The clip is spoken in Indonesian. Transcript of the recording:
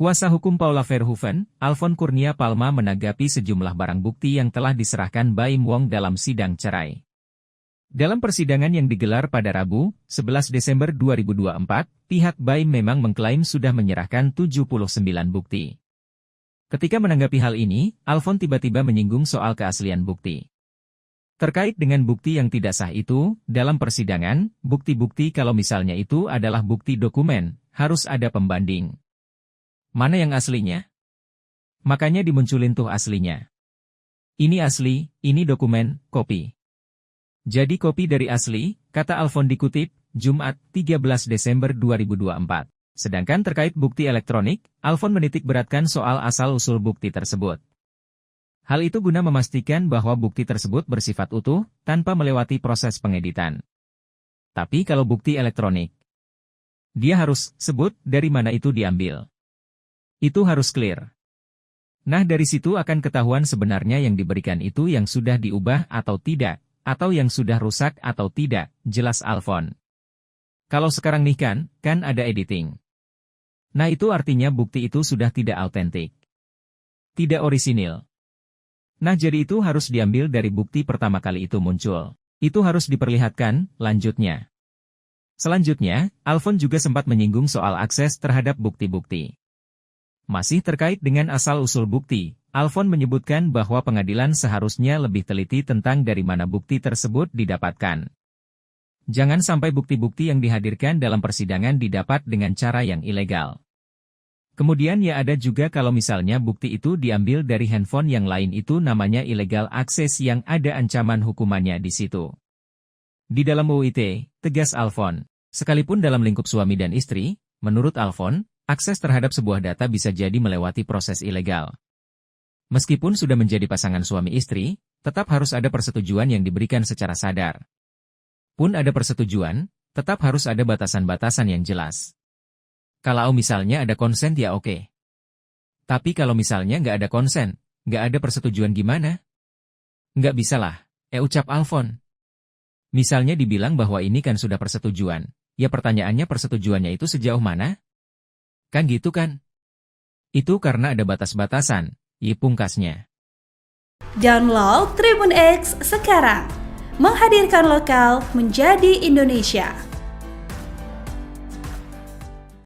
Kuasa hukum Paula Verhoeven, Alfon Kurnia Palma menanggapi sejumlah barang bukti yang telah diserahkan Baim Wong dalam sidang cerai. Dalam persidangan yang digelar pada Rabu, 11 Desember 2024, pihak Baim memang mengklaim sudah menyerahkan 79 bukti. Ketika menanggapi hal ini, Alfon tiba-tiba menyinggung soal keaslian bukti. Terkait dengan bukti yang tidak sah itu, dalam persidangan, bukti-bukti kalau misalnya itu adalah bukti dokumen, harus ada pembanding. Mana yang aslinya? Makanya dimunculin tuh aslinya. Ini asli, ini dokumen, kopi. Jadi kopi dari asli, kata Alfon dikutip, Jumat, 13 Desember 2024. Sedangkan terkait bukti elektronik, Alfon menitik beratkan soal asal-usul bukti tersebut. Hal itu guna memastikan bahwa bukti tersebut bersifat utuh, tanpa melewati proses pengeditan. Tapi kalau bukti elektronik, dia harus sebut dari mana itu diambil. Itu harus clear. Nah dari situ akan ketahuan sebenarnya yang diberikan itu yang sudah diubah atau tidak, atau yang sudah rusak atau tidak, jelas Alfon. Kalau sekarang nih kan ada editing. Nah itu artinya bukti itu sudah tidak autentik. Tidak orisinil. Nah jadi itu harus diambil dari bukti pertama kali itu muncul. Itu harus diperlihatkan, lanjutnya. Selanjutnya, Alfon juga sempat menyinggung soal akses terhadap bukti-bukti. Masih terkait dengan asal-usul bukti, Alfon menyebutkan bahwa pengadilan seharusnya lebih teliti tentang dari mana bukti tersebut didapatkan. Jangan sampai bukti-bukti yang dihadirkan dalam persidangan didapat dengan cara yang ilegal. Kemudian ya ada juga kalau misalnya bukti itu diambil dari handphone yang lain itu namanya illegal access yang ada ancaman hukumannya di situ. Di dalam UIT, tegas Alfon, sekalipun dalam lingkup suami dan istri, menurut Alfon, akses terhadap sebuah data bisa jadi melewati proses ilegal. Meskipun sudah menjadi pasangan suami istri, tetap harus ada persetujuan yang diberikan secara sadar. Pun ada persetujuan, tetap harus ada batasan-batasan yang jelas. Kalau misalnya ada konsen ya oke. Tapi kalau misalnya nggak ada konsen, nggak ada persetujuan gimana? Nggak bisalah, ucap Alfon. Misalnya dibilang bahwa ini kan sudah persetujuan, ya pertanyaannya persetujuannya itu sejauh mana? Kan gitu kan? Itu karena ada batas-batasan, pungkasnya. Download Tribun X sekarang, menghadirkan lokal menjadi Indonesia.